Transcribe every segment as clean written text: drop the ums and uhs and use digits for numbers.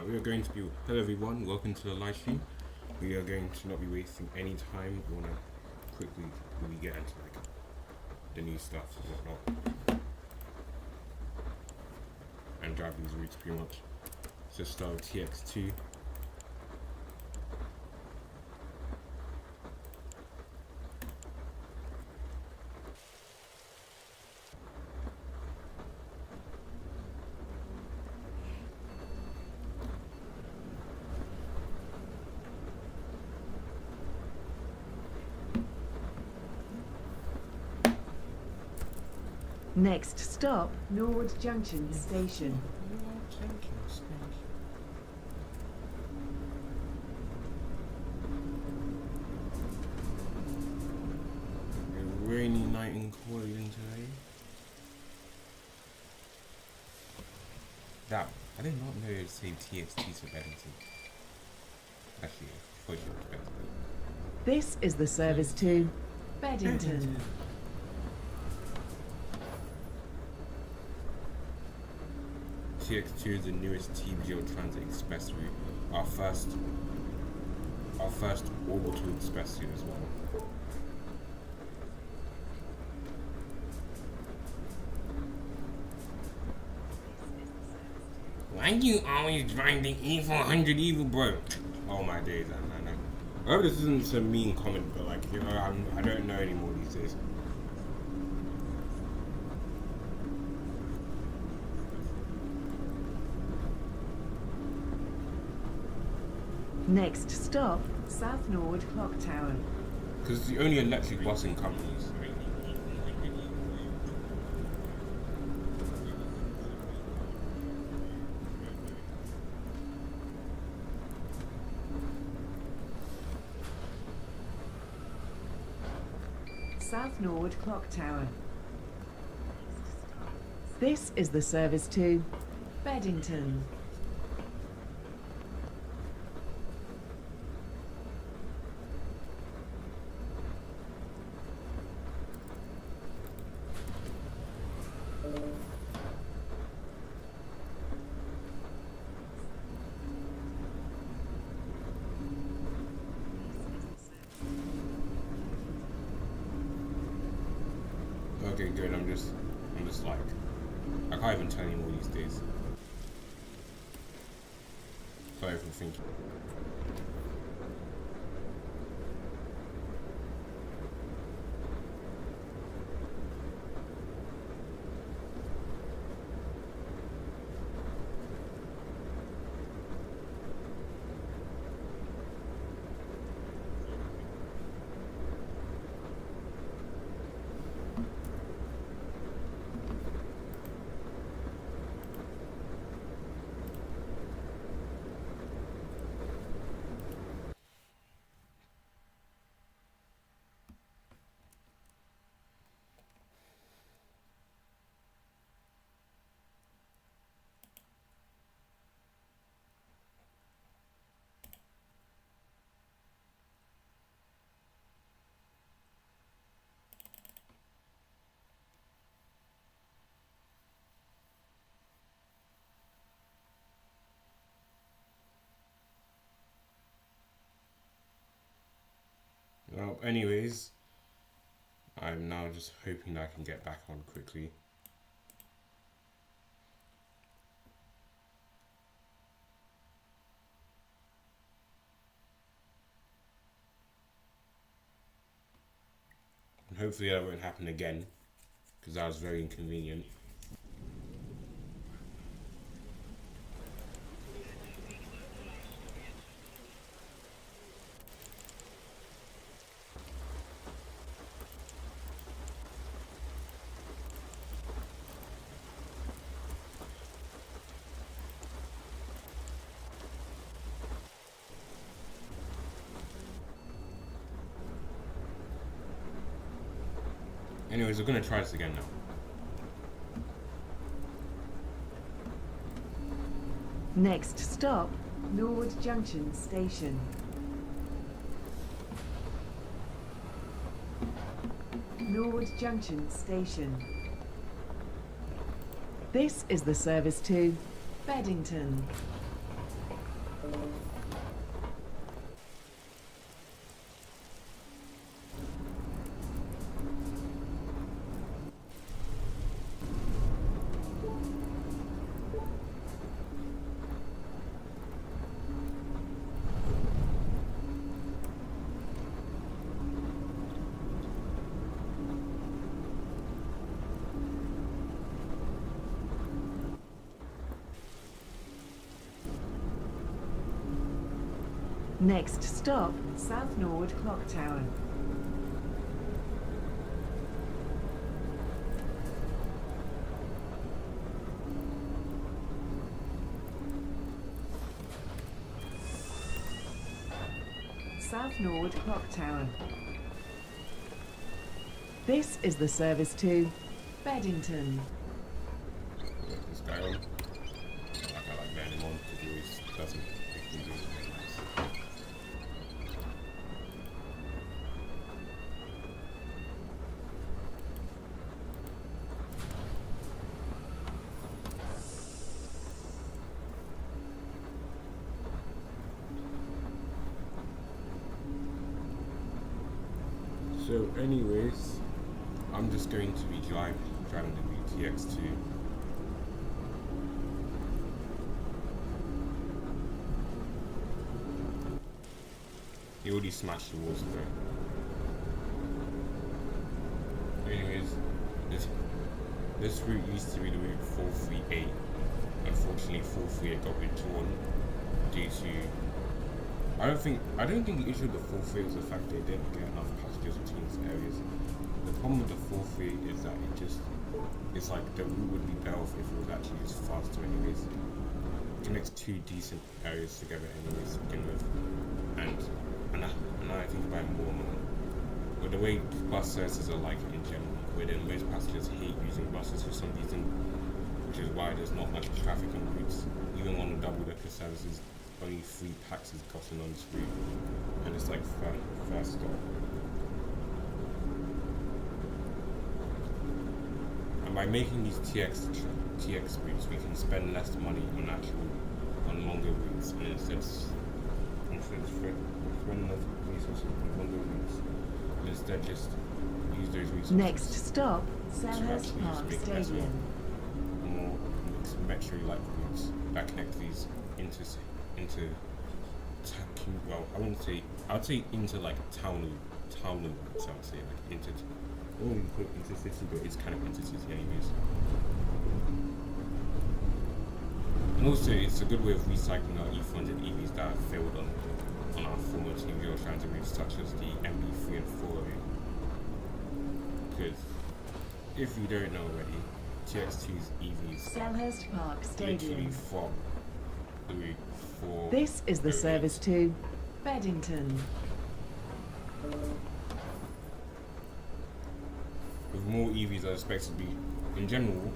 We are going to be, hello everyone, welcome to the live stream. We are going to not be wasting any time. We want to quickly really get into like the new stuff and whatnot. And drive these routes pretty much. So start with TX2. Next stop, Norwood Junction Station. A rainy night in Croydon today. That, I did not know it would say TX2 for Beddington. Actually, I thought it was better. This is the service to Beddington. TX2 is the newest TBGL Transit express route. Our first orbital express route as well. Why you always drive the E400 evil bro? Oh my days, I know. I hope this isn't some mean comment, but like, you know, I don't know anymore these days. Next stop, South Norwood Clock Tower. Because it's the only electric busing companies. South Norwood Clock Tower. This is the service to Beddington. Okay, good. I'm just like, I can't even tell anymore these days. Sorry for thinking. Well, anyways, I'm now just hoping I can get back on quickly. And hopefully that won't happen again, because that was very inconvenient. Anyways, we're gonna try this again now. Next stop, Norwood Junction Station. Norwood Junction Station. This is the service to Beddington. Next stop, South Norwood Clock Tower. South Norwood Clock Tower. This is the service to Beddington. Yeah, this guy on. I like man him on because he always doesn't make me do it very nice. So anyways, I'm just going to be driving the TX2. He already smashed the walls though. Anyways, this route used to be the route 438. Unfortunately 438 got withdrawn due to I don't think the issue with the 438 was the fact they didn't get enough passengers between these areas. The problem with the 438 is that it's like the route would be better if it was actually just faster anyways. It connects two decent areas together anyways to begin with. And now I think about it more and more. But the way bus services are like in general, where then most passengers hate using buses for some reason, which is why there's not much traffic on routes. Even on the double-decker services, only 3 packs is crossing on this route, and it's like first stop. And by making these TX routes, we can spend less money on longer routes, and instead spend less resources on longer routes, and instead just use those resources. Next stop, Selhurst Park Stadium. More metro-like routes that connect these into well, I'd say into like town routes. I would say like into. I wouldn't even put it into city, but it's kind of into city anyways. And also, it's a good way of recycling our E400 EVs that have failed on our former TBGL Transit routes, such as the MB3 and 408. Because if you don't know already, TX2's EVs Selhurst Park literally Stadium. from the route 4. This is the service to Beddington. With more EVs are expected to be, in general,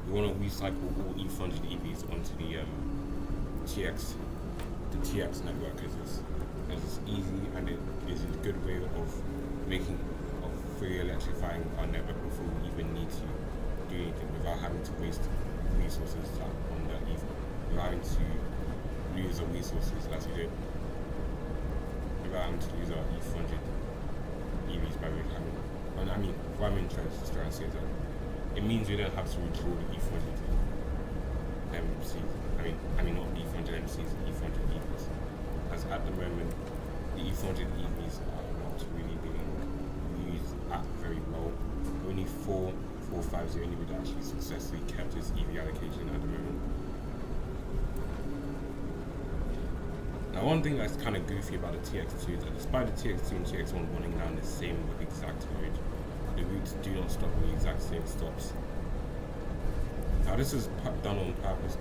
we want to recycle all E400 EVs onto the TX network as it's easy and it is a good way of fully electrifying our network before we even need to do anything without having to waste resources on that EV, without having to lose the resources as we did, without having to lose our E400 EVs by having. And I mean, what I'm trying to say is that it means we don't have to withdraw the E400 MCs. I mean not E400 MCs, E400 EVs. As at the moment, the E400 EVs are not really being used very well. Only 450 only would actually successfully kept its EV allocation at the moment. Now, one thing that's kind of goofy about the TX2 is that despite the TX2 and TX1 running down the same exact route, the routes do not stop at the exact same stops. Now, this is done on purpose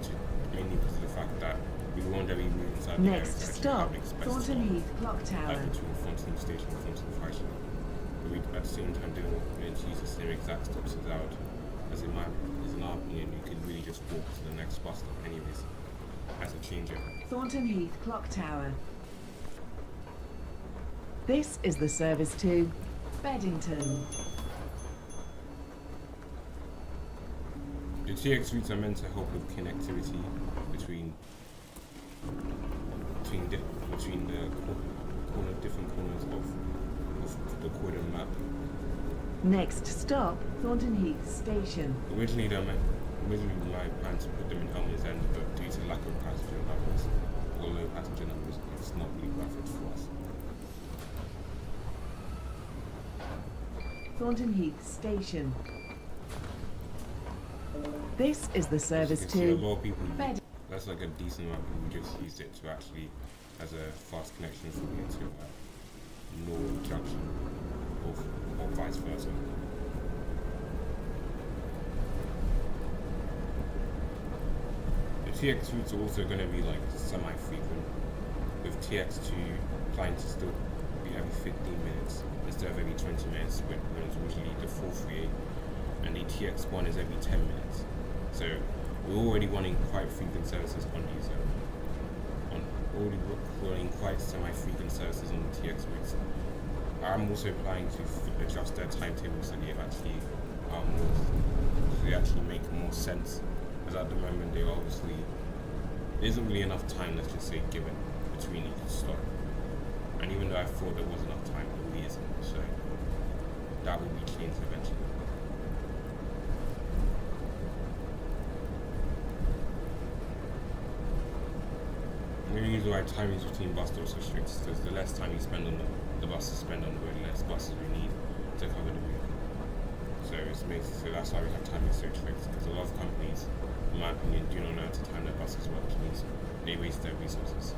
mainly because of the fact that we want every route inside the area Next to stop, have an express Thornton stop, Heath Clock Tower. like between Thornton Station and Thornton Fashion. But we at the same time don't want to use the same exact stops as out. As in our opinion, you could really just walk to the next bus stop anyways. As a changer. Thornton Heath Clock Tower. This is the service to Beddington. The TX routes are meant to help with connectivity between the different corners of the quarter map. Next stop, Thornton Heath Station. Originally my plan to put them in Elmer's End, but due to lack of passenger numbers or low passenger numbers, it's not really worth it for us. Thornton Heath Station. This is the service As you can see, a to lot of people, Bed. that's like a decent amount of people just used it to actually as a fast connection from here to Norwood Junction, or vice versa. The TX routes are also going to be like semi-frequent, with TX2 planning to still be every 15 minutes instead of every 20 minutes when it was originally the 438, and the TX1 is every 10 minutes. So we're already running quite frequent services on these, already running quite semi-frequent services on the TX routes. I'm also planning to adjust their timetables so they actually make more sense. As at the moment, there isn't really enough time, let's just say, given between each stop. And even though I thought there was enough time, it really isn't. So that will be changed eventually. The reason why timings between bus stops are strict is because the less time you spend on the buses spend on the road, the less buses we need to cover the route. So that's why we have timing so strict, because a lot of companies, in my opinion, do not know how to time their buses well, which means they waste their resources.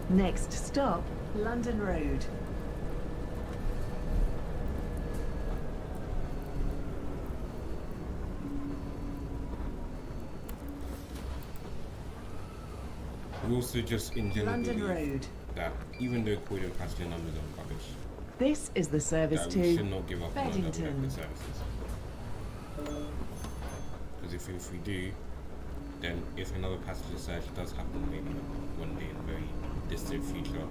Next stop, London Road. We also just in general London believe Road. that even though Croydon passenger numbers are rubbish, This is the service that we should to not give up on our double Beddington. decker services. Because if we do, then if another passenger surge does happen maybe one day in the very distant future,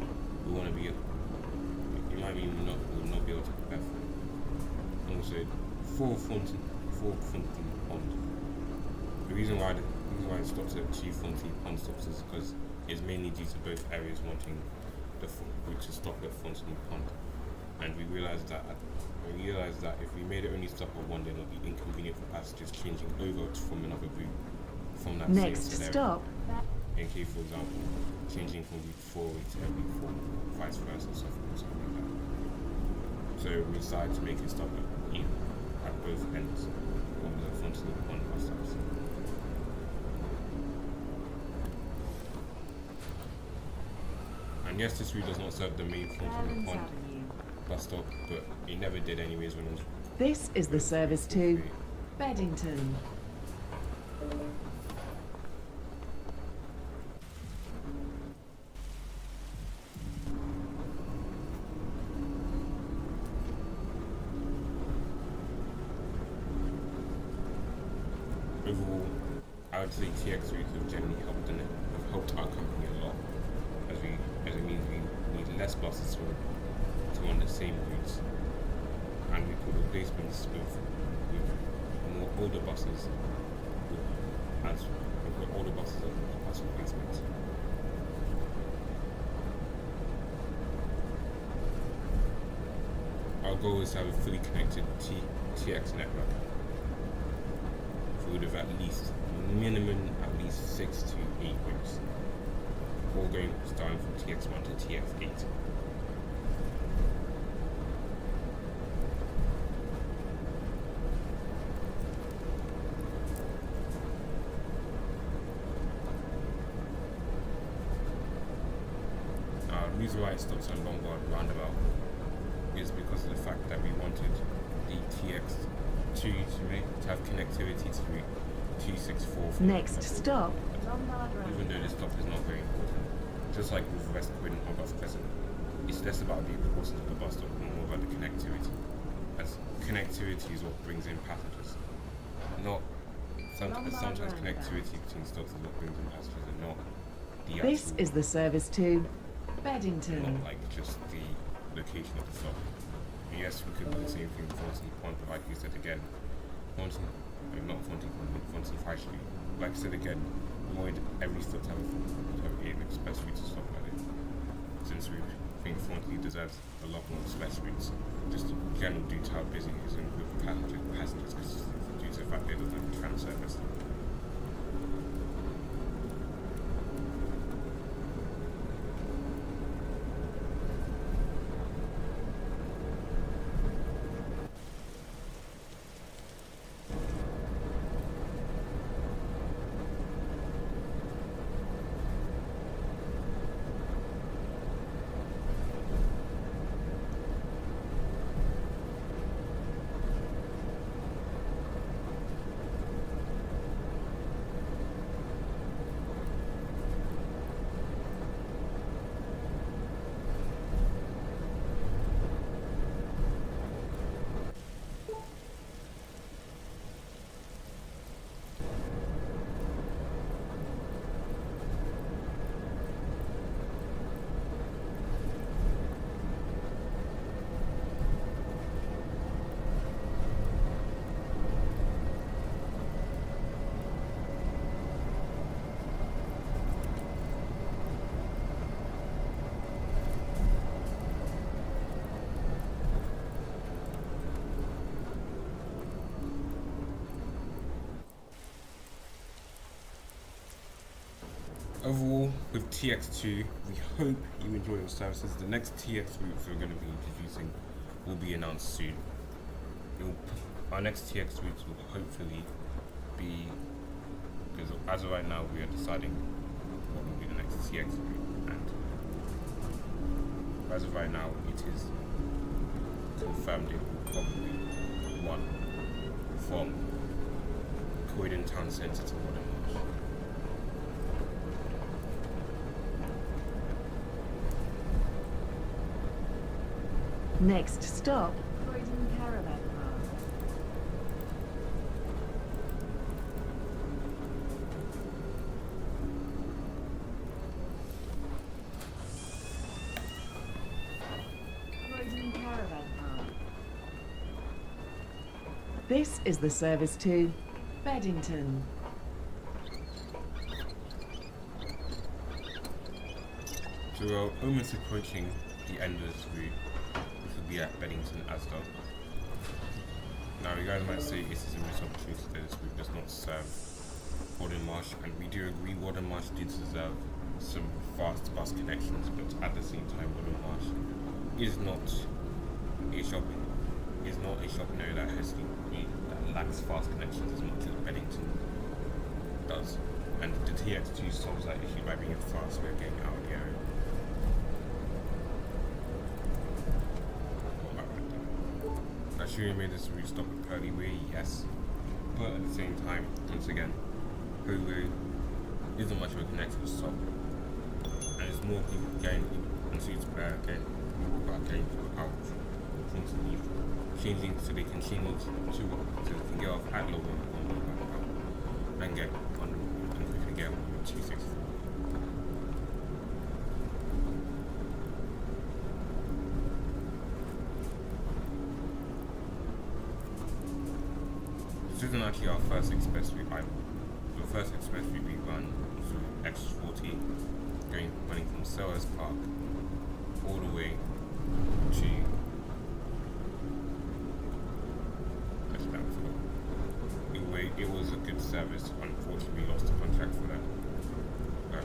we want to be, it might mean we will not be able to prepare for it. And also, for Fonty Pond, the reason why it stops at 2 Fonty Pond stops is because it's mainly due to both areas wanting the route to stop at Fonty Pond. And we realised that if we made it only stop at one, then it would be inconvenient for passengers changing over from another route from that Next same stop, AK, for example, changing from route 4 to route 4, vice versa, so forth, something like that. So we decided to make it stop at both ends of the Fontaine Pond bus stops. And yes, this route does not serve the main Fontaine Pond bus stop, but it never did anyways when it was. this is the service to Beddington. Overall, I would say TX routes have generally helped our company a lot, as it means we need less buses to run the same routes, and we put replacements with more older buses as replacements. Our goal is to have a fully connected TX network. We would have at least 6 to 8 routes, all going starting from TX1 to TX8. The reason why it stops on Longboard roundabout is because of the fact that we wanted the TX2 to have connectivity to route 264. Next stop, Even though this stop is not very important, just like with West Croydon or Gulf Crescent, it's less about the importance of the bus stop and more about the connectivity. As connectivity is what brings in passengers. Sometimes connectivity between stops is what brings in passengers and not the actual. this is the service to Beddington. Not like just the location of the stop. And yes, we could do the same thing with Fontaine Pond, but like you said again, Fontaine High Street. Like I said again, we wanted every stop to have an express route to stop at it. Since we think Fontaine deserves a lot more express routes, just in general due to how busy it is and with passengers due to the fact they don't have a tram service. overall, with TX2, we hope you enjoy your services. The next TX routes we're going to be introducing will be announced soon. Our next TX routes will hopefully be, because as of right now we are deciding what will be the next TX route, and as of right now it is confirmed it will probably be one from Croydon Town Centre to Modern Marsh. Next stop, Croydon Caravan Park. Croydon Caravan Park. This is the service to Beddington. So we're almost approaching the end of this route, which will be at Beddington Asda. Now you guys might say this is a missed opportunity that this route does not serve Warden Marsh, and we do agree Warden Marsh did deserve some fast bus connections, but at the same time Warden Marsh is not a shopping area that lacks fast connections as much as Beddington does. And the TX2 solves that issue by being a fast way of getting out of the area. I sure you made this route stop at Pearly Way, yes. But at the same time, once again, Pearly Way isn't much of a connected stop. And there's more people getting into getting people out, changing so they can get off at lower and get on and quickly get on 264. This isn't actually our first express route either. The first express route we run through X40, running from Sellers Park all the way to it was a good service. Unfortunately, we lost the contract for that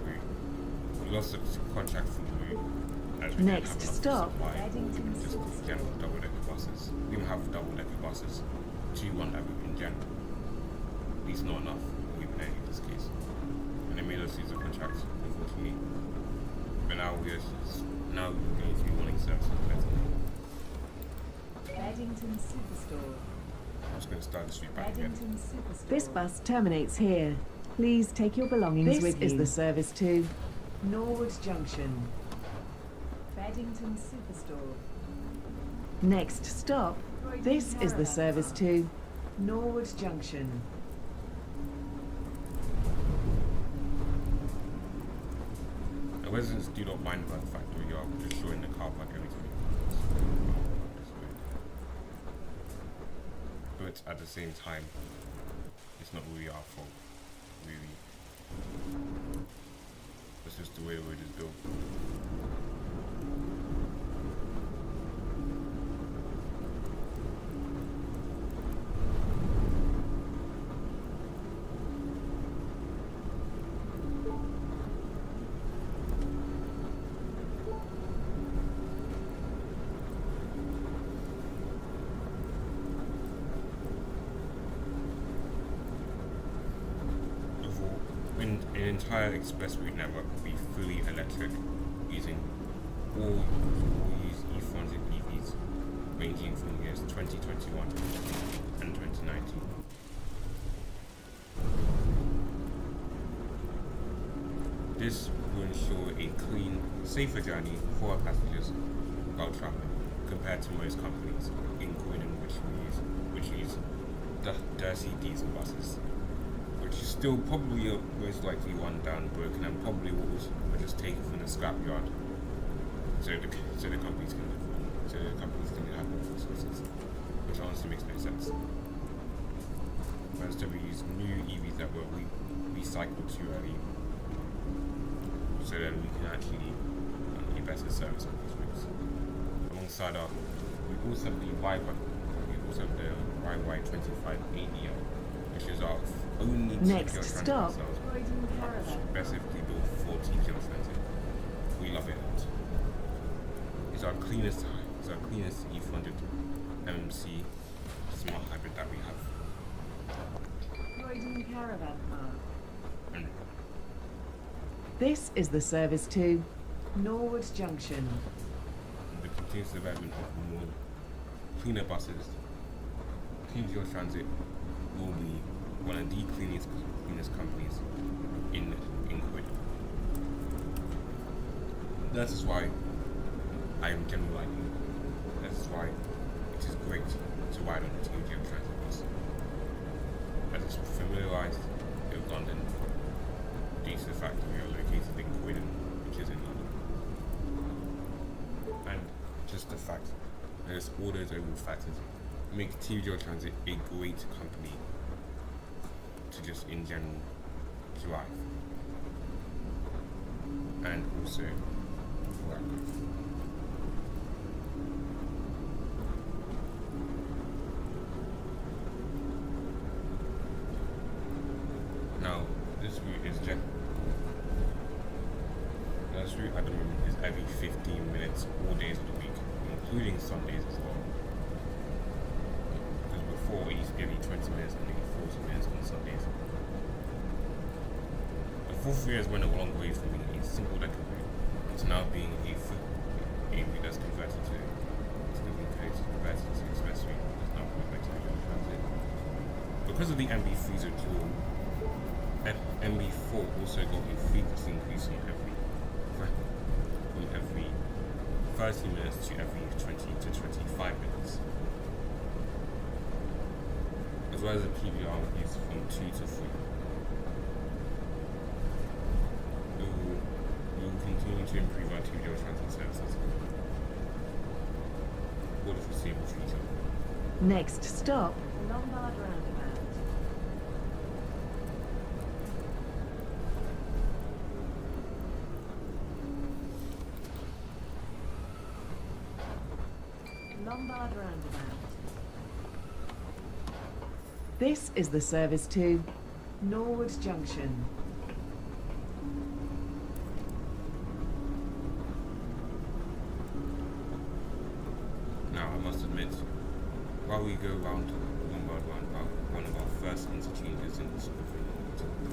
route. We lost the contract for the route as we Next didn't have stop, enough supply. Just general double-decker buses. We don't have double-decker buses to run that route in general. At least not enough, even in this case. And they made us use the contract, unfortunately. But now we're going to be running services better. Beddington Superstore. I'm just going to start the street back again. Beddington Superstore. This bus terminates here. Please take your belongings with you. This is the service to Norwood Junction. Beddington Superstore. Next stop, Croydon this is the Caravan service Park. to Norwood Junction. The residents do not mind about the fact that we are just showing the car park every time. But at the same time, it's not really our fault, really. That's just the way the road is built. An entire express route network will be fully electric, using all use e-transit EVs ranging from years 2021 and 2019. This will ensure a clean, safer journey for our passengers while traveling, compared to most companies in Croydon which use the dirty diesel buses, which is still probably most likely run down, broken, and probably were just taken from the scrapyard, so the companies can have more resources, which honestly makes no sense. But instead we use new EVs that were recycled too early, so that we can actually get better service on these routes. Alongside we also have the YY25 ADL, which is our only Next TBGL stop, Transit Croydon Caravan. specifically built for TBGL Transit. We love it. It's our cleanest E400 MC smart hybrid that we have. Croydon Caravan Park. And This is the service to Norwood Junction. the continuous development of more cleaner buses, TBGL Transit will be one of the cleanest companies in Croydon. That is why I am generally liking it. That is why it is great to ride on the TBGL Transit bus. As it's familiarised with London due to the fact that we are located in Croydon, which is in London. And just the fact that it's all those overall factors make TBGL Transit a great company to just in general drive. And also work with. Now, this route is this route at the moment is every 15 minutes, all days of the week, including Sundays as well. Because before it used to be every 20 minutes and maybe 40 minutes on Sundays. The 4 years went a long way from being a single decker route to now being a route that's converted to express route that's now powered by TBGL Transit. Because of the MB3's dual, MB4 also got a frequency increase from every 30 minutes to every 20 to 25 minutes. As well as the PBR is from 2 to 3. We will continue to improve our TBGL Transit services for the foreseeable future. Next stop, Lombard Roundabout. Lombard Roundabout. this is the service to Norwood Junction. Now, I must admit, while we go round to Lombard Roundabout, one of our first interchanges in the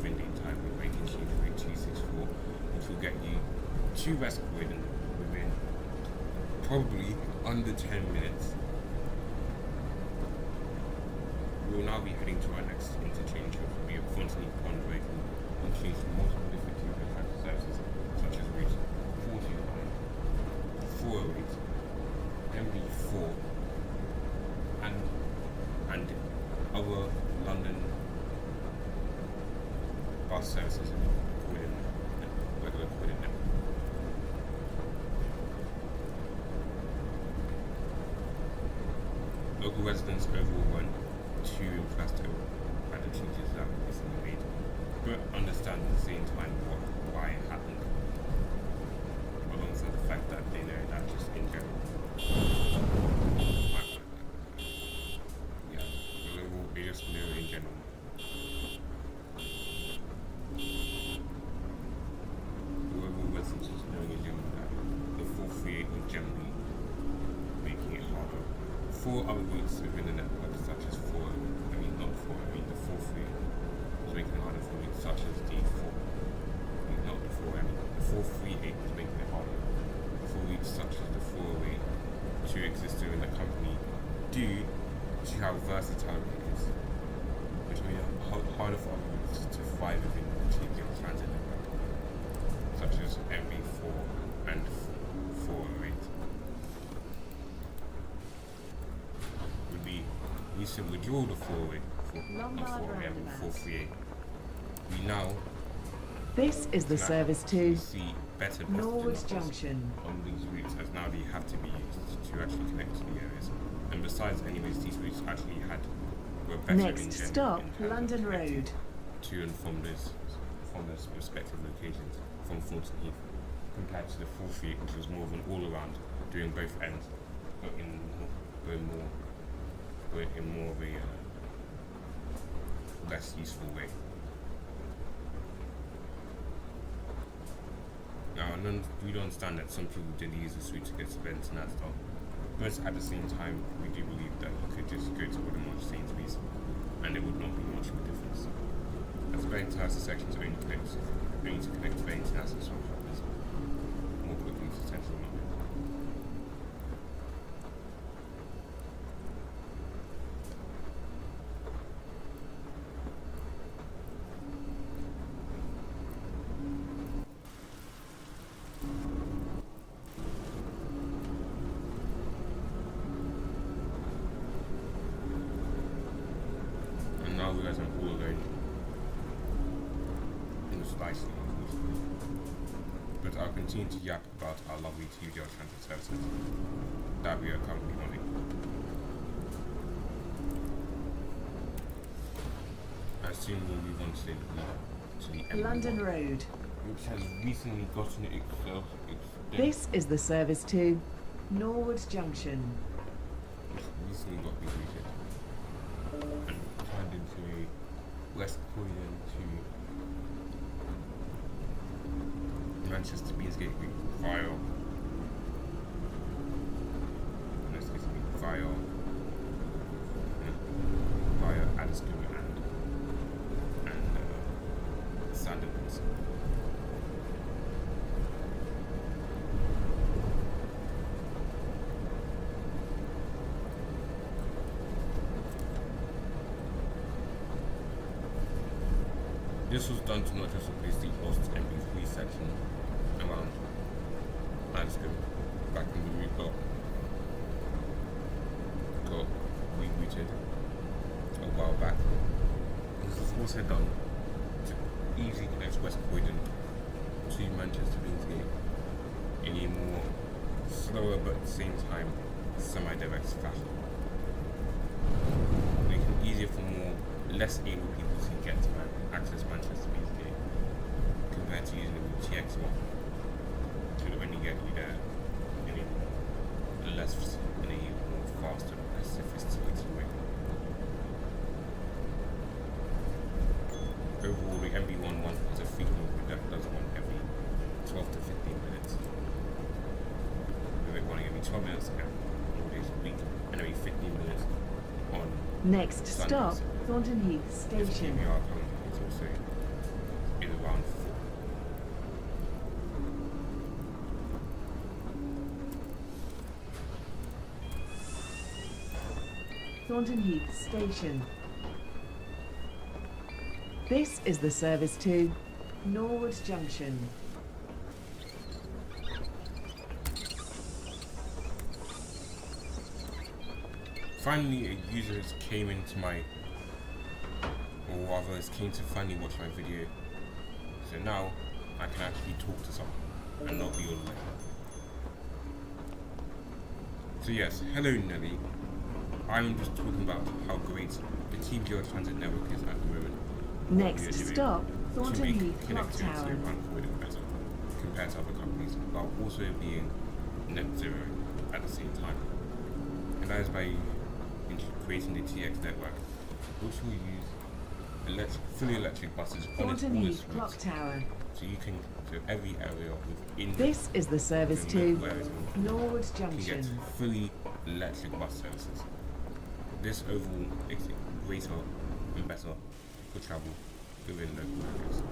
Vindy time, we're making change rate 264, which will get you to West Croydon within probably under 10 minutes. We will now be heading to our next interchange, which will be at Fontenay Pond, where you can interchange to multiple different TBGL Transit services, such as routes 49, 408, MB4, and other London bus services in Croydon, regular Croydon network. Local residents overall weren't too impressed at the changes that were recently made, but understand at the same time why it happened, alongside the fact that they know that just in general. Yeah, overall, they just know in general. The overall residents just knowing in general that the 438 was generally making it harder for other routes within the network, such as the 438 was making it harder for routes such as the 438 was making it harder for routes such as the 408 to exist within the company due to how versatile it is, which made it harder for other routes to thrive within the TBGL Transit network, such as MB4 and 408. We should withdraw the 408 and 438. We now This is the service to see better Norwood buses Junction. on these routes, as now they have to be used to actually connect to the areas. And besides, anyways, these routes actually were better Next in general stop, in terms of London connecting Road. to and from those respective locations from Thornton Heath, compared to the 438, which was more of an all-around, doing both ends, but in more of a less useful way. Now, we don't understand that some people did use this route to get to Benton as well. But at the same time, we do believe that you could just go to Woodham Sainsbury's and there would not be much of a difference. As Benton has the sections only to connect to Benton as some shoppers. More quickly to Central Market. Now realize I'm all alone in the slicing, but I'll continue to yap about our lovely TBGL Transit services that we are currently running. I soon will move on to the MB1, London Road. which has recently gotten itself extended. This is the service to Norwood Junction. Which recently got completed and turned into a West Croydon to Manchester Beansgate via, in this case, via Addiscombe and Sandilands. This was done to not just replace the lost MB3 section around Addiscombe back when the route got rerouted a while back. This was also done to easily connect West Croydon to Manchester Beansgate in a more slower but at the same time semi-direct fashion, making it easier for less able people to get to access Manchester Beansgate compared to using the TX1 to only get you there in a more faster, less sophisticated way. Overall, the MB1 one is a frequent that does one every 12 to 15 minutes. With it running every 12 minutes and 4 days a week, and every 15 minutes on Next Sundays. stop, Thornton Heath Station. TBR currently is also in around 4. Thornton Heath Station. This is the service to Norwood Junction. Finally, a user came into my, or rather, came to finally watch my video. So now I can actually talk to someone and not be all alone. So yes, hello Nelly. I'm just talking about how great the TBGL Transit network is at the moment. Next stop, to Thornton make Heath Clock connectivity Tower. around Croydon better compared to other companies, while also being net zero at the same time. And that is by creating the TX network, which will use fully electric buses on its Thornton all Heath its Clock routes. Tower. So you can, so every area within This is the service the to local areas Norwood can get Junction. fully electric bus services. This overall makes it greater and better for travel within local areas.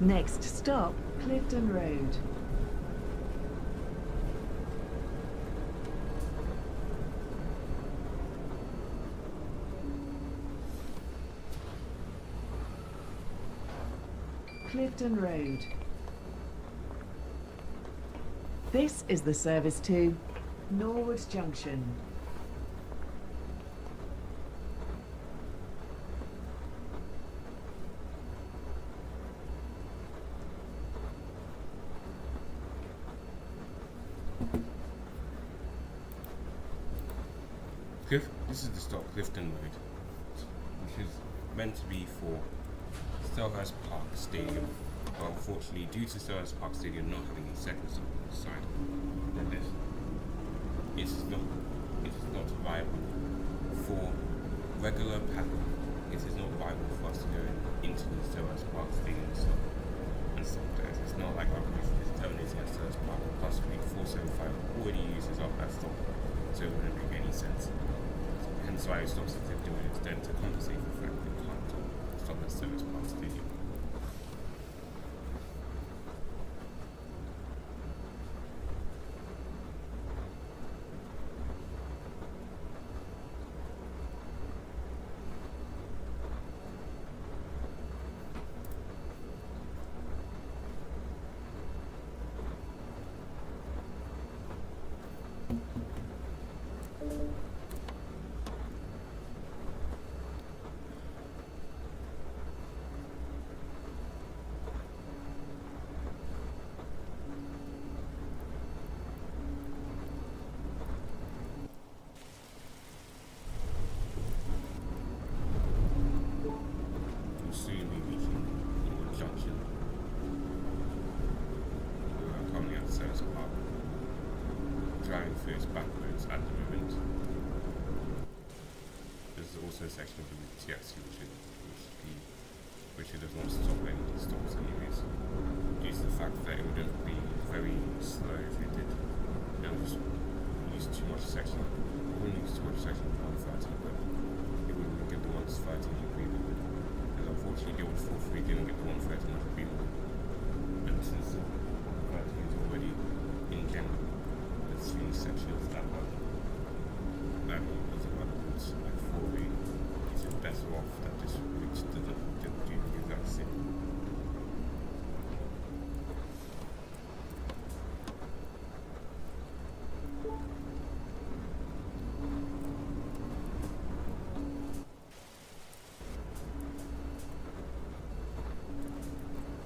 Next stop, Clifton Road. Clifton Road. This is the service to Norwood Junction. This is the stop, Clifton Road, which is meant to be for Selhurst Park Stadium. But unfortunately, due to Selhurst Park Stadium not having a second stop on the side, then it is not viable for regular pattern. It is not viable for us to go into the Selhurst Park Stadium and stop there. It's not like our route is terminating at Selhurst Park. Plus, Route 475 already uses up that stop, so it wouldn't make any sense. Hence why it stops at 50 minutes, then to compensate for the fact that it can't stop at Selhurst Park Stadium. Driving first backwards at the moment. There's also a section of the route TX2 which does not stop when it stops anyways. Due to the fact that it wouldn't be very slow if it did. It would just use too much section. It wouldn't use too much section of 130, but it wouldn't get the 130 agreement. Because unfortunately the old 43 didn't get the 130 much agreement. And since 30 is already in general, three sections that one using other routes like 4-way, is it better off that this route doesn't do that same.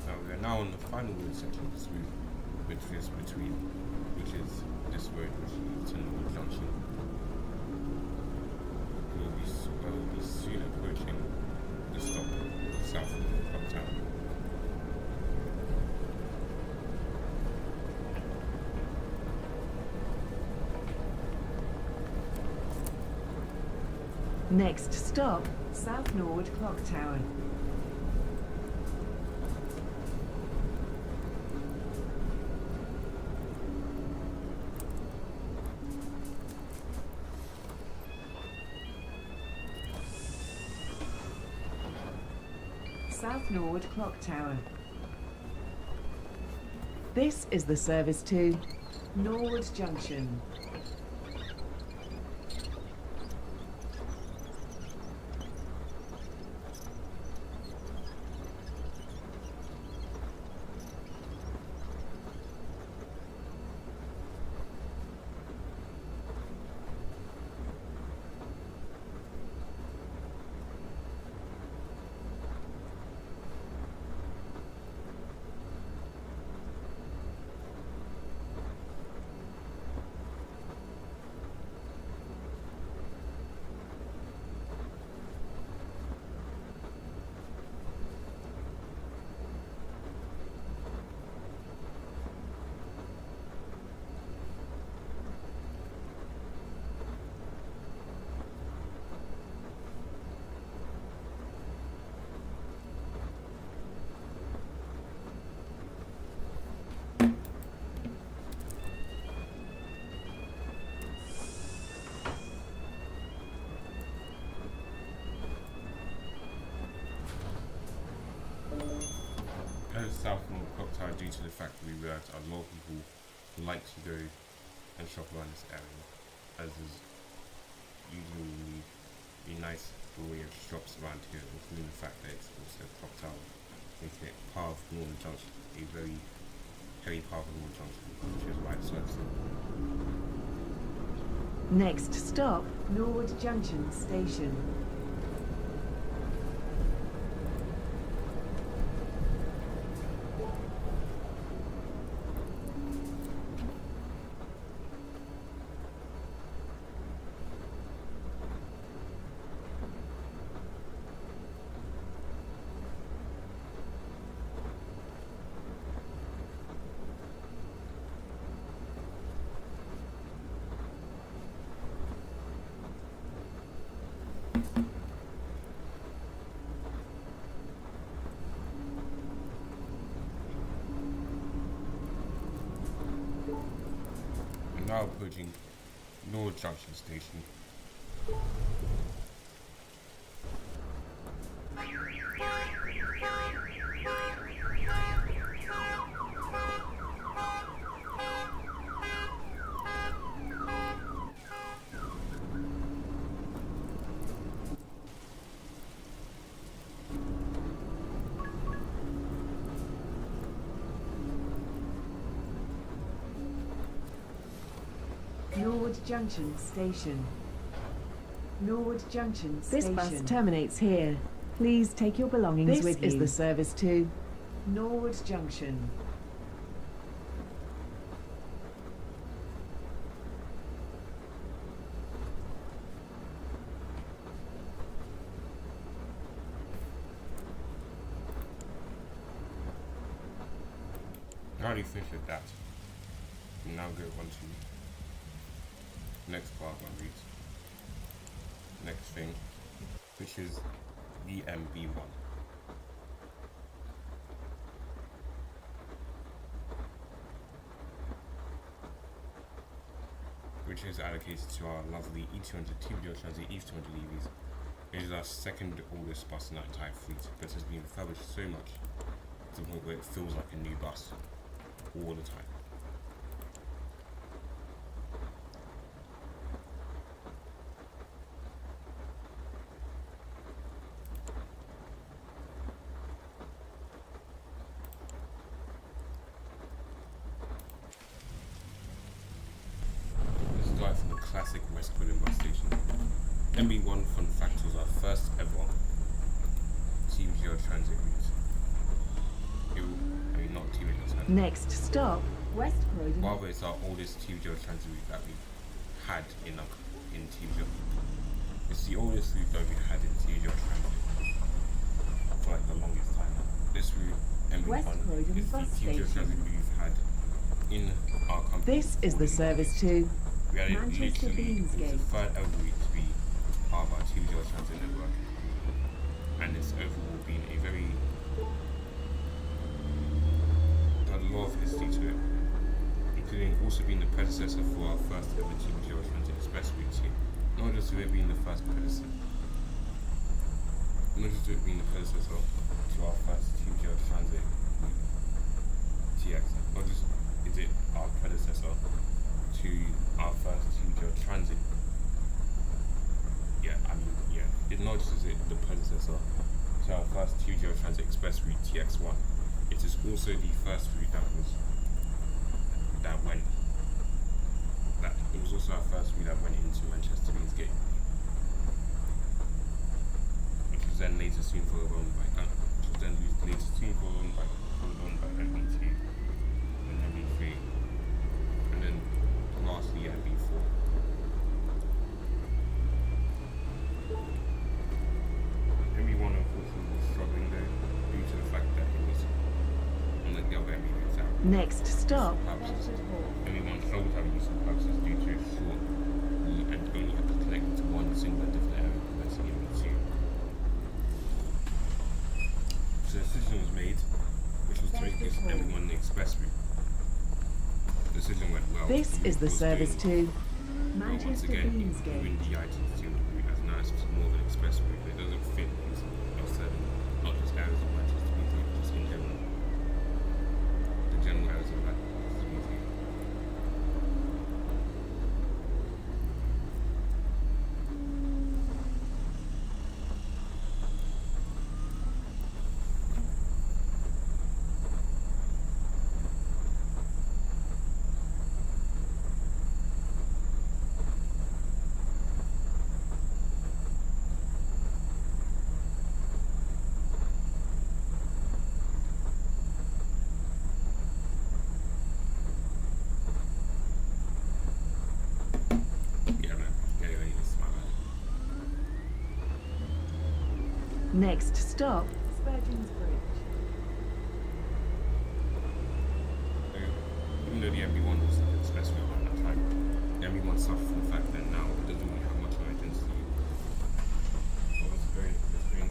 Now we are now on the final route section of this route, which is this road which leads to Norwood Junction. We'll be soon approaching the stop south of Uptown. Next stop, South Norwood Clock Tower. South Norwood Clock Tower. This is the service to Norwood Junction. South Norwood Clock Tower, due to the fact that we realised a lot of people like to go and shop around this area, as is usually a nice array of shops around here, including the fact that it's also a clock tower. making it part of Northern Junction, a very heavy part of Northern Junction, which is why it's servicing. Next stop, Norwood Junction Station. Now approaching Norwood Junction Station. Norwood Junction Station. Norwood Junction This Station. bus terminates here. Please take your belongings This with is you. the service to Norwood Junction. Now you finished with that, we'll now go on to next part of my route. Next thing, which is the MB1. Which is allocated to our lovely E200 TBGL Transit E200 EVs. It is our second oldest bus in our entire fleet, but has been refurbished so much to the point where it feels like a new bus all the time. This is live from the classic West Croydon bus station. MB1, fun fact, was our first ever TBGL Transit route. Not TBGL Transit. Next stop, West Croydon. Rather, it's our oldest TBGL Transit route that we've had in TBGL. It's the oldest route that we've had in TBGL Transit for like the longest time. This route, West MB1, Croydon is the bus TBGL station. Transit route we've had in our company. This is for the the service longest. to We had it Manchester literally, it's the Beamsgate. third ever route to be part of our TBGL Transit network. And it's overall been a very a lot of history to it, including also being the predecessor for our first ever TBGL Transit Express route here. Not just to it being the first predecessor, not just to it being the predecessor to our first TBGL Transit TX, not just is it our predecessor to our first TBGL Transit. It's not just is it the predecessor to our first TBGL Transit Express route TX1. It is also the first route that it was also our first route that went into Manchester Beamsgate, which was then later soon followed on by MB2 and MB3, and then lastly MB4. MB1 unfortunately was struggling though due to the fact that it was on the other MB out. Next stop, Purposes. MB1 struggled having use of purposes due to its short and only had to connect to one single and different area compared to MB2. So a decision was made, which was to make this MB1 the express route. The decision went well. This The is route the was service doing to well. But once Manchester again, Beamsgate. improving the items to the route as now it's more of an express route, but it doesn't fit into certain, not just areas of Manchester Beamsgate, just in general. The general areas of Manchester Beamsgate. Next stop, Spurgeon's Bridge. So, even though the MB1 was like its best around that time, the MB1 suffered from the fact that now it doesn't really have much emergency. Well, it's very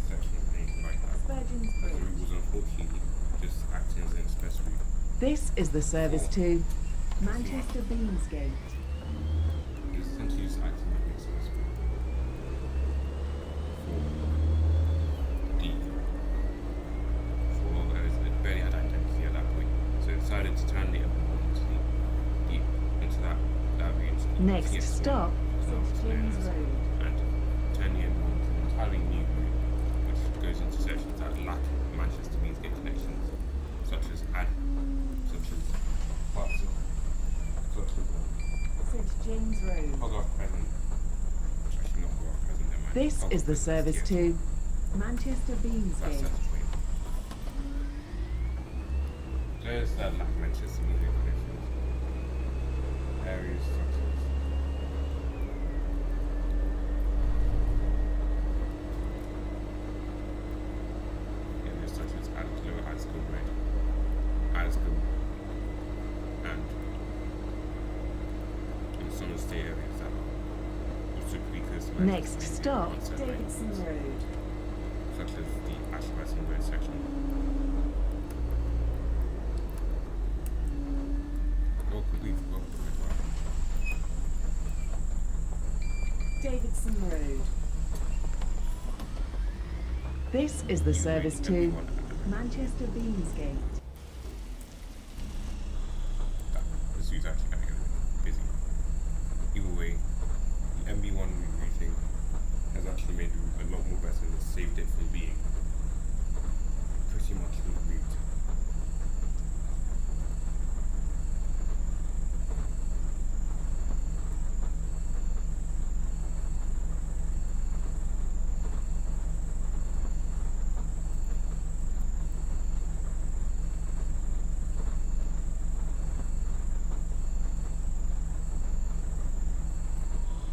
section of anything like that. Spurgeon's The route Bridge. was unfortunately just acting as an express route. This is the service to Manchester Beamsgate. It's essentially just acting like an express route for deep. For a lot of areas, it barely had identity at that point. So it decided to turn the MB1 into that route. Next TX2 stop, St James Road. and turn the M1 into an entirely new route, which goes into sections that lack Manchester Beamsgate connections, such as parts of St James Road. Hogarth Crescent, which actually not Hogarth Crescent, never mind. this Hogarth is the Crescent, service yeah, to Manchester that's Beamsgate. the point. There's that lack Manchester Beamsgate connections. Areas such as areas such as Lower High School Road, High School, and in some of the state areas that are also pretty close to Next Manchester stop, Beamsgate Davidson Road. such as the Ashburton Road section. Oh, completely forgot the red line. Davidson Road. this is the service to Manchester Beamsgate. This is actually going to get busy. Either way, the MB1 rerouting has actually made the route a lot more better and saved it from being pretty much the route.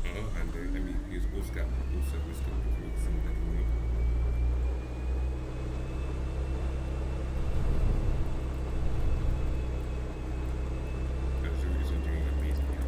And the MB is also got routes in the route. Because the routes are doing amazingly.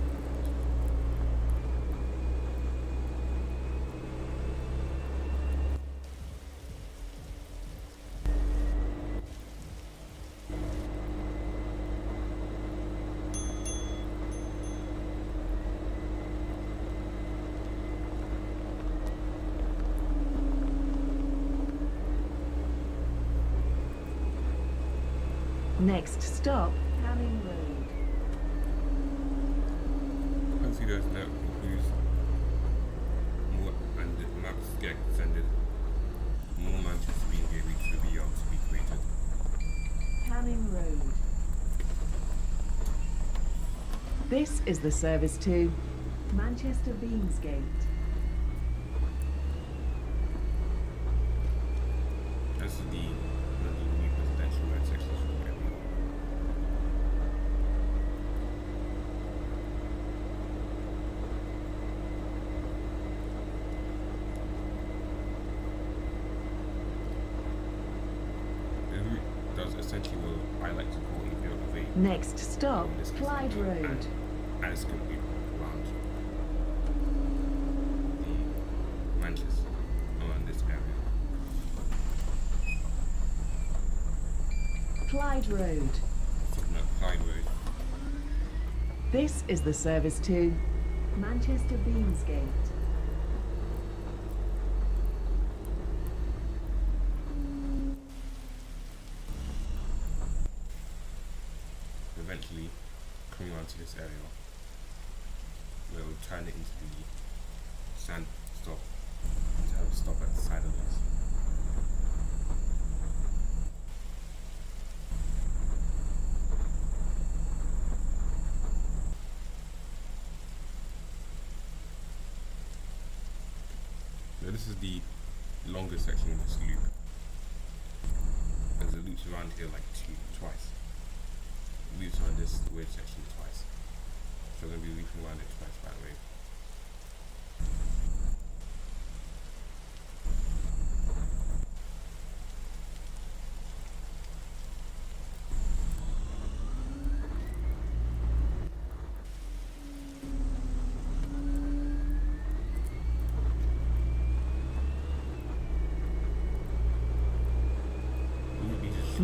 next stop, Canning Road. Once you guys know, concludes more and the maps get extended, more Manchester Beamgate routes will be able to be created. Canning Road. this is the service to Manchester Beamsgate. This is the new residential road sections from everyone. The route does essentially what I like to call a bit of a next stop, this Clyde convention, Road. and it's going to be around the Manchester, around this area. Clyde Road. Talking about Clyde Road. this is the service to Manchester Beamsgate. Eventually coming onto this area, we'll turn it into the sand stop to have a stop at the side of this. So this is the longest section of this loop. There's a loops around here like twice. Loops around this weird section twice. So we're going to be looping around it twice by the way.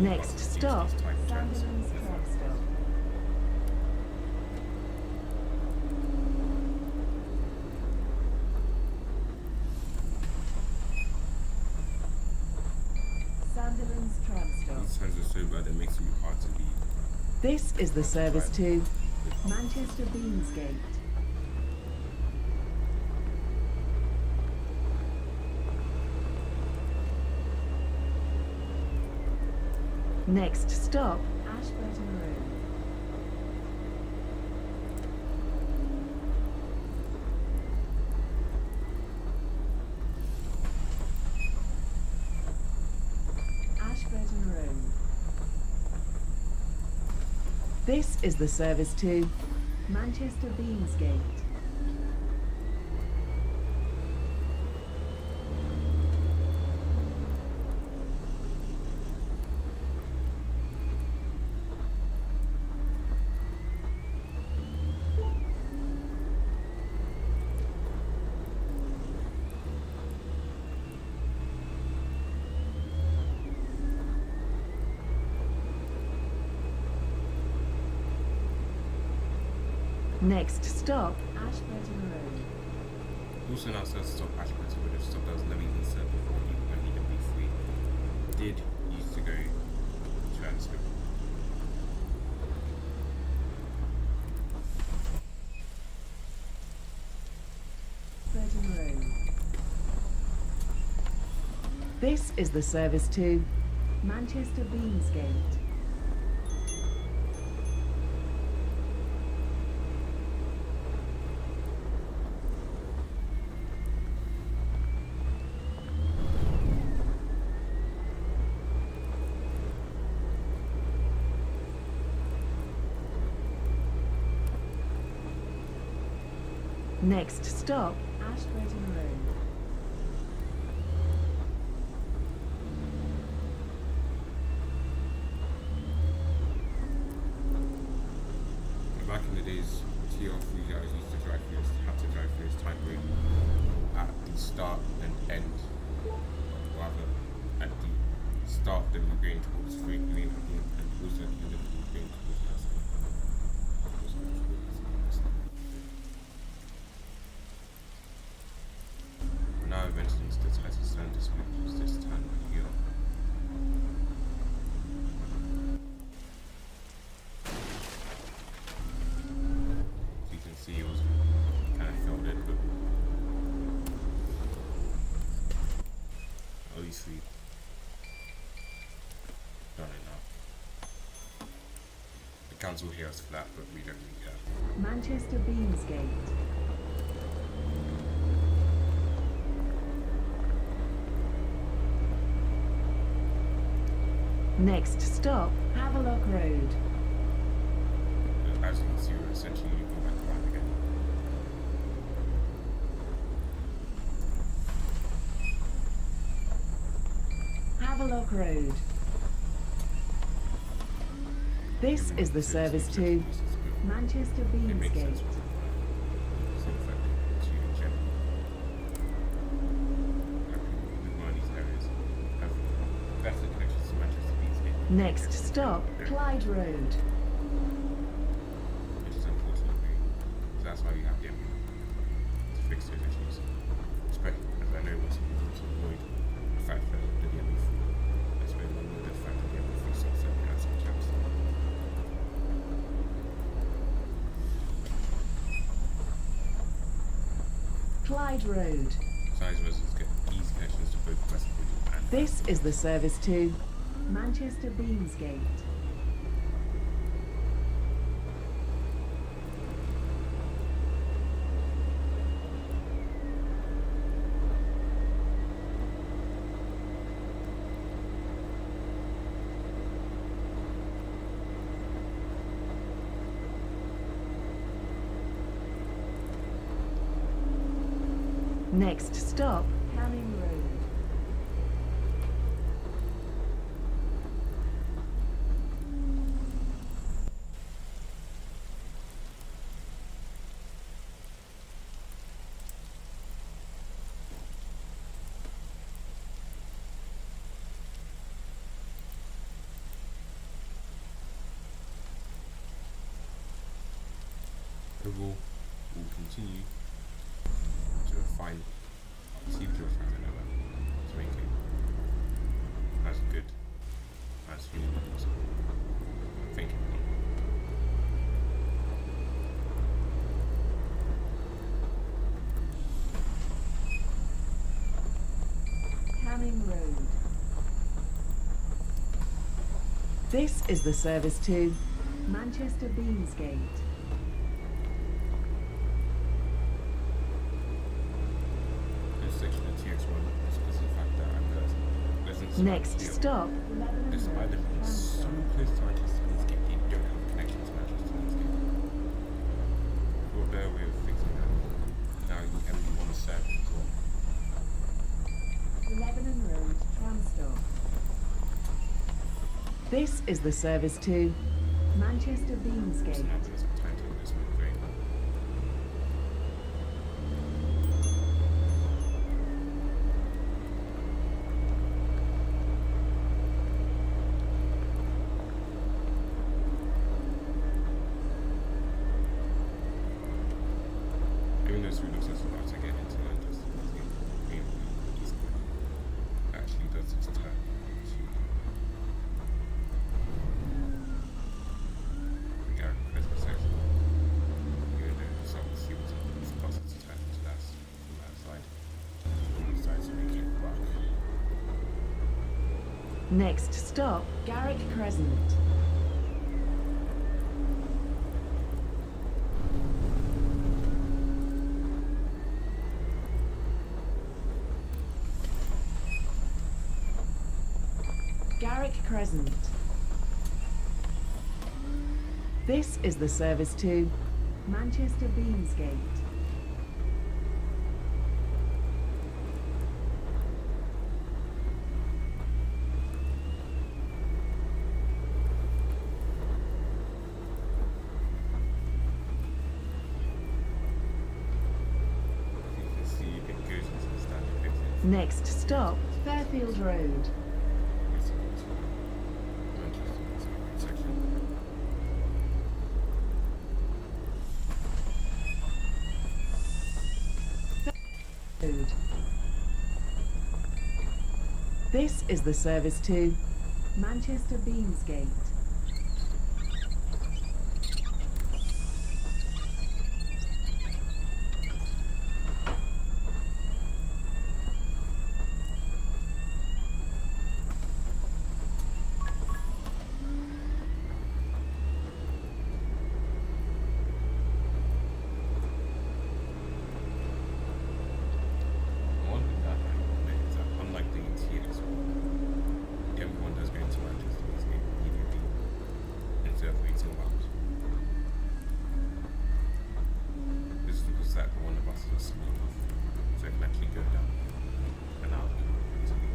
Next buses due to stop, this type of trends. Sandilands tram stop. Sandilands tram stop. These trends are so bad it makes it hard to lead. This is the Hard to service drive to with Manchester Beamsgate. Next stop, Ashburton Road. Ashburton Road. This is the service to Manchester Beamsgate. Next stop, Ashburton Road. Also now says stop Ashburton Road, a stop that was never even said before when EW3 did used to go transfer. Ashburton Road. This is the service to Manchester Beamsgate. Next stop, Ashburton Road. Back in the days, TR3 guys used to drive through this, have to drive through this time road at the start and end, rather at the start they were going towards Free Green and also at the end of the going towards Leicester. Now eventually into the tighter standards, which is this time here. You can see it was kind of filled it, but at least we done it now. The council here is flat, but we don't really care. Manchester Beamsgate. Next stop, Havelock Road. As you can see, we're essentially going back around again. Havelock Road. This is the service to Manchester It makes Beamsgate. sense. Same effect to Gem. People in these areas have better connections to Manchester Beamsgate. Next stop, Clyde Road. Which is unfortunate, so that's why we have them to fix those issues. Especially as I know most people also annoyed the fact that the MB3, I suppose I'm annoyed at the fact that the MB3 stops serving out some chaps. Clyde Road. Besides, residents get easy connections to both Westbridge and This is the service to Manchester Beamsgate. Next stop, Canning Road. overall, we'll continue to refine our TBGL Transit network to make it as good as humanly possible. Thank you. Canning Road. This is the service to Manchester Beamsgate. This section of TX1 is because of the fact that I'm present. next stop. Despite them being so close to Manchester Landscape, they don't have a connection to Manchester Landscape. We'll bear with fixing that. Now you can be on the set as well. Lebanon Road tram stop. This is the service to Manchester So Beamsgate. now there's a time to this one very well. Even though this route looks as about to get into Manchester, it actually does its turn to the Garrett Crescent section. Even though some see what's supposed to turn to that from that side. We decide to make it back. next stop, Garrick Crescent. Garrick Crescent. This is the service to Manchester Beamsgate. You can see it goes into the standard fixing. next stop, Fairfield Road. Road. This is the service to Manchester Beamsgate. One thing that I know is that unlike the TX1, everyone does go into Manchester Landscape immediately instead of waiting around. This is because that one of us is small enough so it can actually go down and out easily.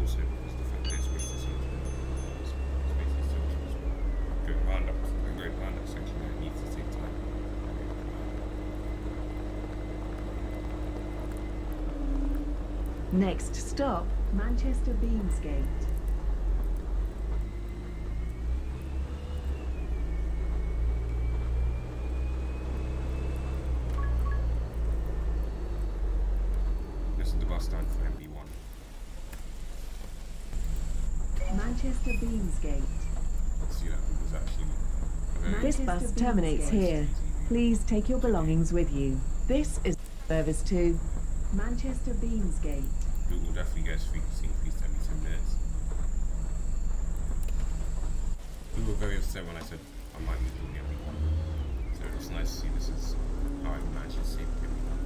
Also because the fact that it's wasted so much going around that section it needs to take time. next stop, Manchester Beamsgate. This is the bus stand for MB1. Manchester Beamsgate. See that it was actually a very this Manchester bus terminates Beamsgate. here. Please take your belongings with you. This is the service to Manchester Beamsgate. it will definitely get its frequency increased every 10 minutes. We were very upset when I said I might be doing MB1. So it's nice to see this is how I managed to save MB1.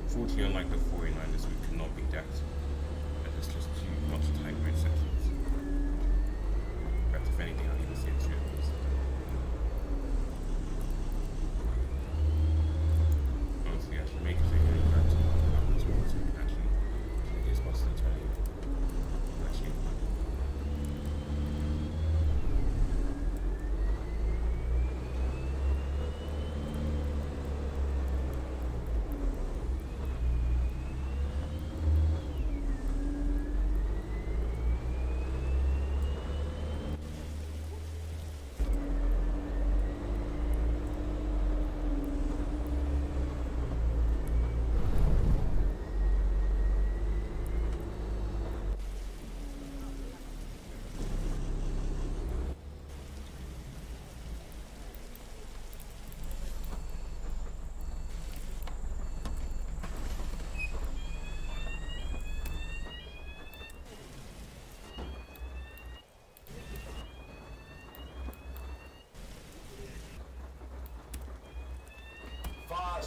Fortunately, unlike the 489, this route cannot be decked. It's just too much tight road sections. But if anything, I'll even say it's good. Honestly, I should make it so you can back to the as well, so you can actually make this bus to the turning. Actually,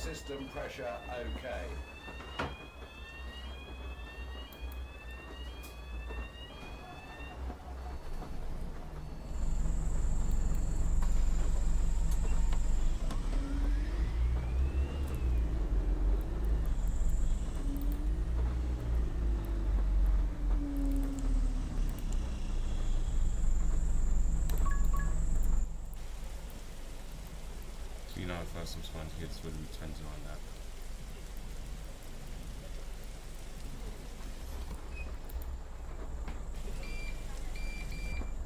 System pressure okay. So you know first some sponge hits whether we turns around that.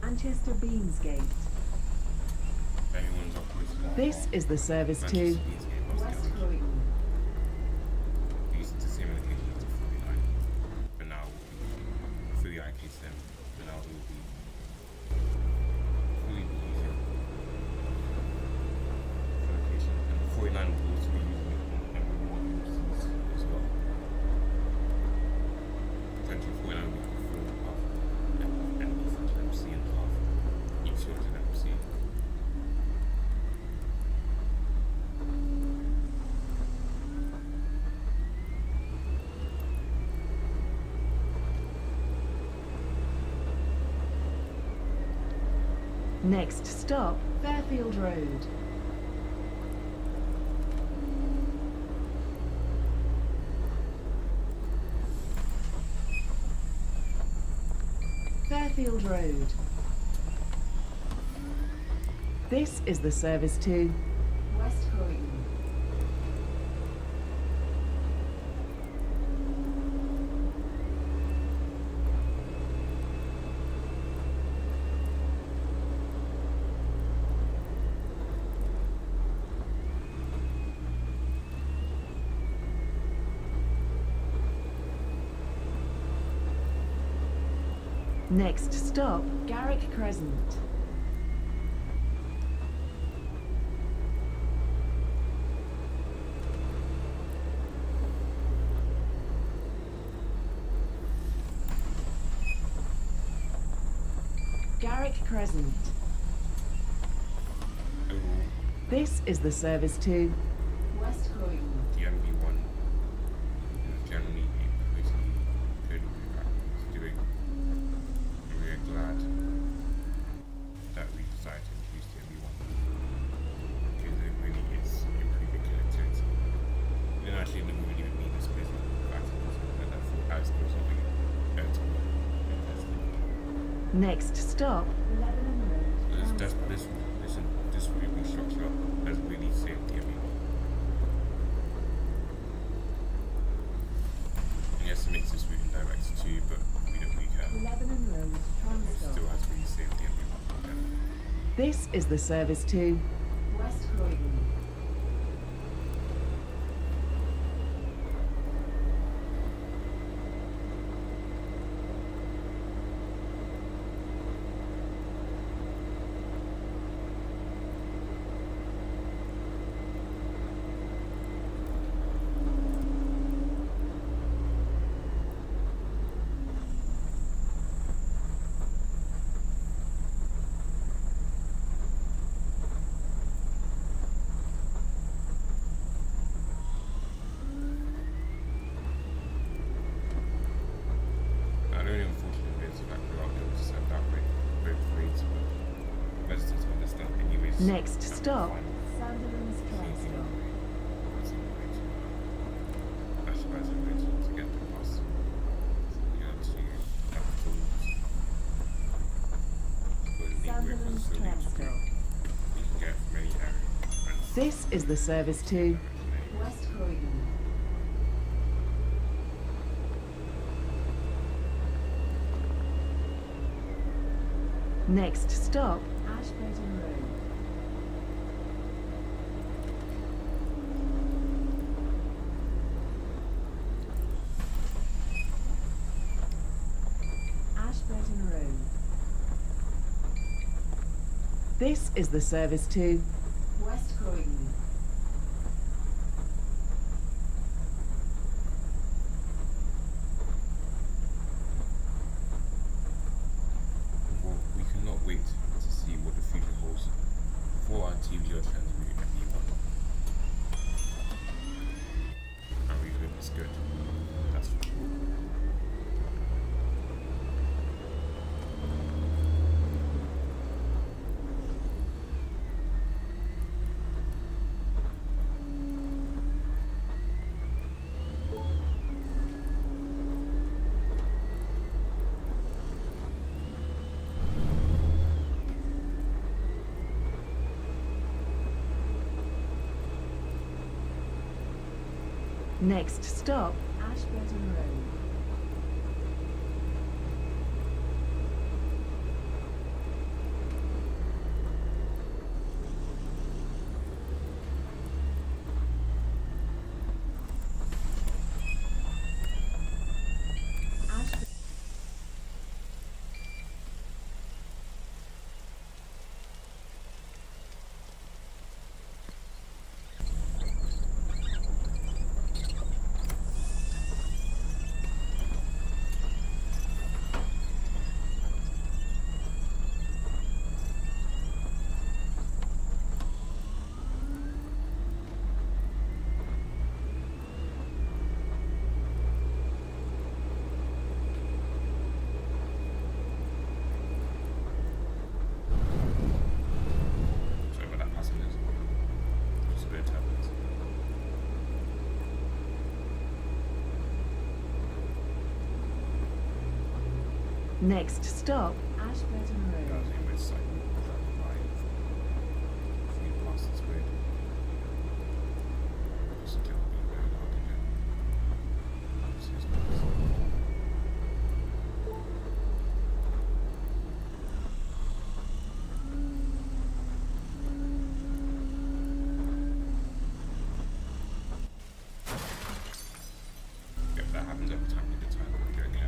Manchester Beamsgate. If anyone's up with This is the service to Manchester Beamsgate bus West garage. Croydon. We used to see him in the occasion to 49, but now fully IK them, but now it will be fully easier for location. And 49 will also be using it on MB1 as well. Potentially 49 will be full half MC and half E2 and MC. next stop Fairfield Road. Fairfield Road. This is the service to West Croydon. next stop Garrick Crescent. Garrick Crescent. Overall, This is the service to West Croydon. the MB1 is generally a pretty good it's doing. And we are glad that we decided to introduce the MB1 because it really is improving connectivity. We didn't actually really even need this busy back to this and I thought as there was something better invested. next stop Lebanon Road. This route structure has really saved the MB1. And yes, it makes this route indirect too, but we don't really care. Lebanon Road. It still Transit. has really saved the MB1. This is the service to West Croydon. The only unfortunate bit is the fact we're not able to set that rate, both rates, but residents understand anyways. Next and stop. find Sunderland's the same thing Transit. that's in the rate. That's why it's a rate to get the bus. So you have to have the tools. So the need rate Sunderland's facility to Transit. we can get from any area. And This is the service to West Croydon. next stop Ashburton Road. Ashburton Road. This is the service to West Croydon. well, we cannot wait to see what the future holds for our TBGL Transit MB1. Next stop, Ashburton Road. Sorry about that, passengers. Just a bit of turbulence. Next stop, Ashburton Yeah, I Road. was in with cycle driving by before you pass this road. Just still being very loud again. This is nice. Yep, that happens every time we get time we're doing it.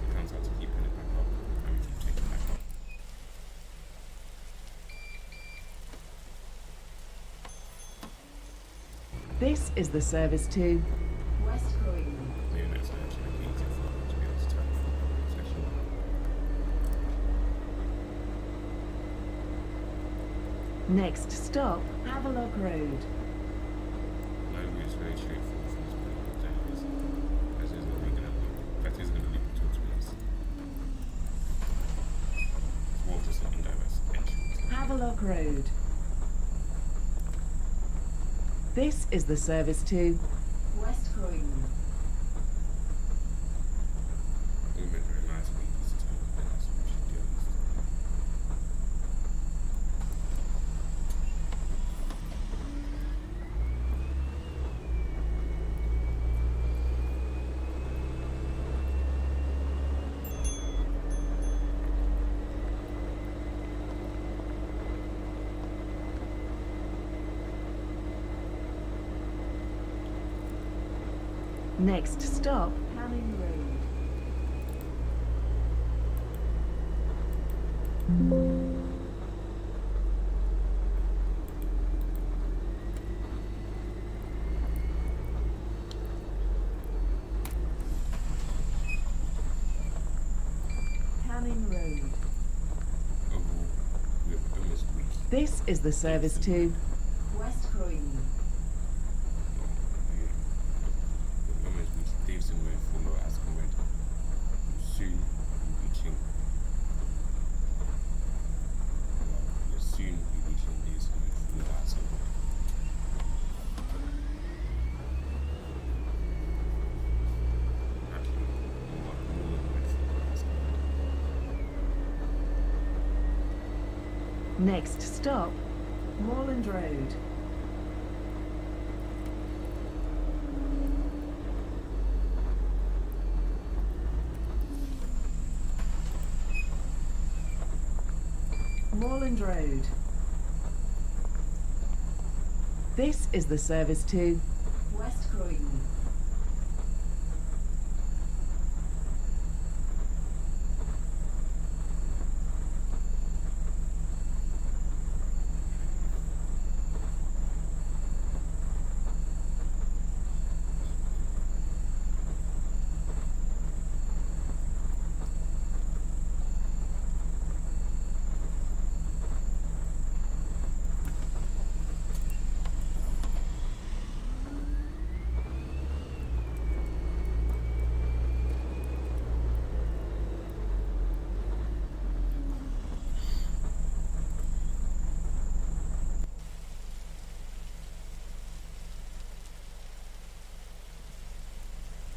It comes out to keep putting it back up, and we keep taking it back up. This is the service to West Croydon. Maybe next time it should make it easier for them to be able to turn the section. Next stop, Havelock Road. No, it's very straightforward from this point. That is what we're gonna loop. That is gonna loop towards Willis. It's more just an indirect entrance. Havelock Road. This is the service to West Croydon. Movement very nice, we easy to turn, but that's what we should do. Next stop, Canning Road. Canning Road. Overall, we're almost weak. This is the service to West Croydon. We're almost reaching Davison Road, for Lower Ascot Road. Soon we'll be reaching. Well, we'll soon be reaching Davison Road, for Lower Ascot Road. Actually, more than Road for Lower Ascot Road. Next stop, Moreland Road. Moreland Road. This is the service to West Croydon.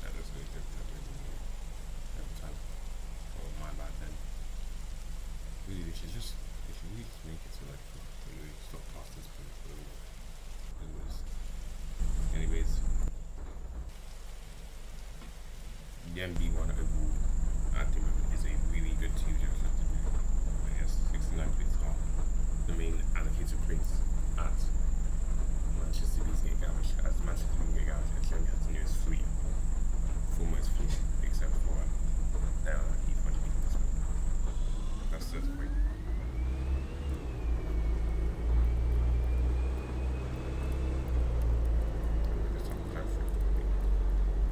That was really good. That was every time. Oh, my bad then. Really, they should really just make it so like we stop past this point for the it was Anyways, the MB1 overall at the moment is a really good TBGL Transit route. It has 69 plates are the main allocated plates at Manchester Beating Garage. As Manchester Beating Garage, it only has the newest fleet, foremost fleet, except for their E20 this one. That's the point.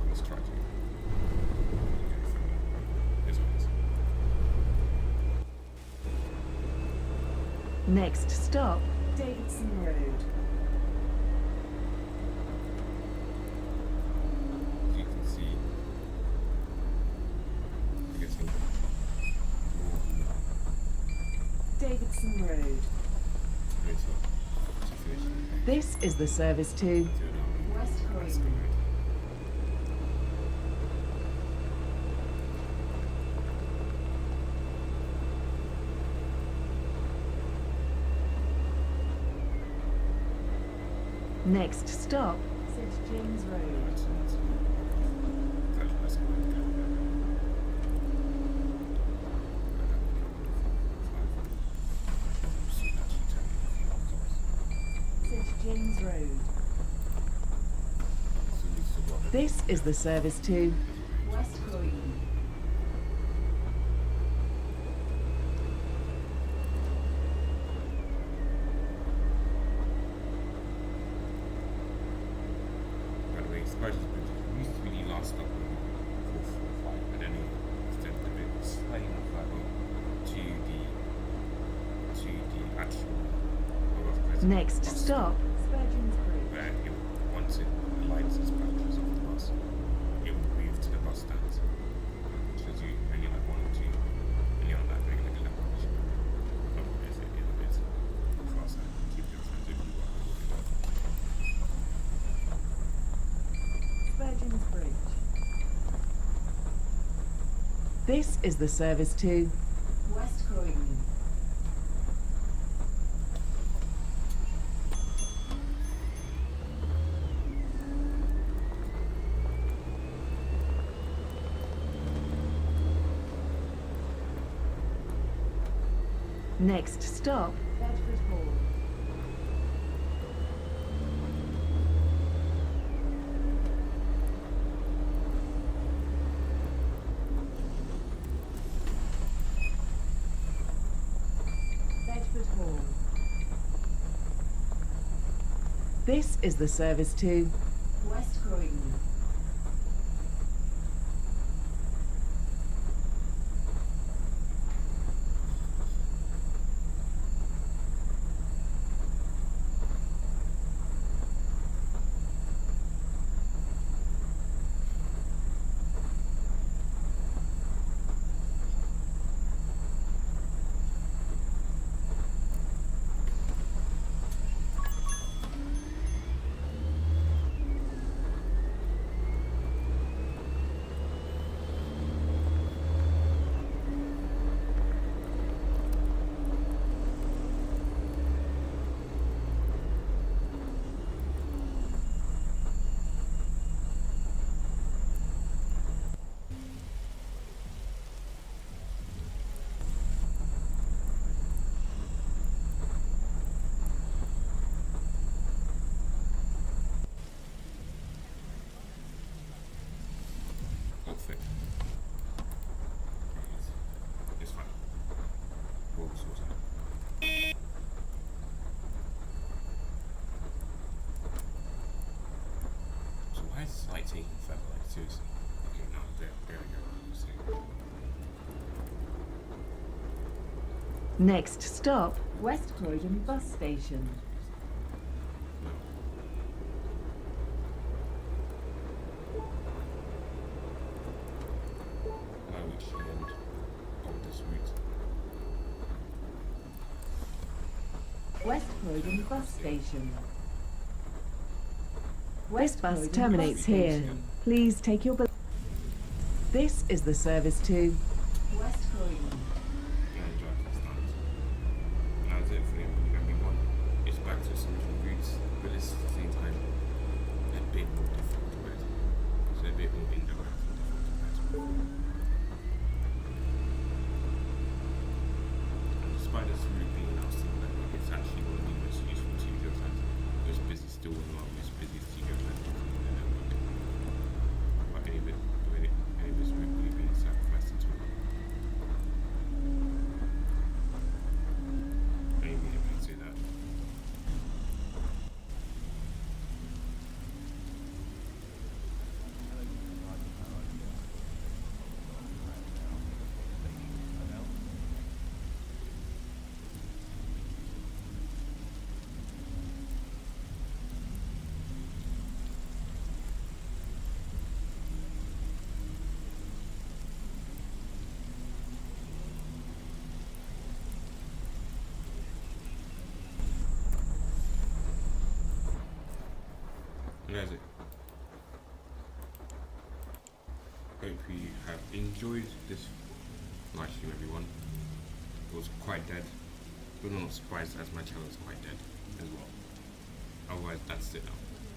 Let's try to. This one is. Next stop, Davidson Road. As you can see, getting more Davidson Road. later to finish. This is the service to To an West West Croydon. Road. Next stop, St James Road. That's West Road. St James Road. This is the service to West Croydon. By the way, Spiders Bridge used to be the last stop on 445, and then they extended a bit slightly more further to the actual Next bus stop, Spurgeon's Bridge. where it, once it lights its batteries off the bus, it will move to the bus stands. So you only like one or two, and you're like doing like a level which is a bit faster. Keep your transit if you want. Spurgeon's Bridge. This is the service to West Croydon. Next stop, Bedford Hall. Bedford Hall. This is the service to West Croydon. Outfit. It's fine. We'll sort it out. So why is this light taking forever? Like seriously? Okay, no, there we go. Next stop, West Croydon Bus Station. No. Now we should end on this route. West Croydon Bus Station. This bus Croydon terminates Bus here. Station. Please take your. This is the service to West Croydon. And drive to the stands. And that's it for the MB1. It's back to its original roots, but it's at the same time a bit And that's it. Hope you have enjoyed this live stream, everyone. It was quite dead, but I'm not surprised as my channel is quite dead as well. Otherwise, that's it now.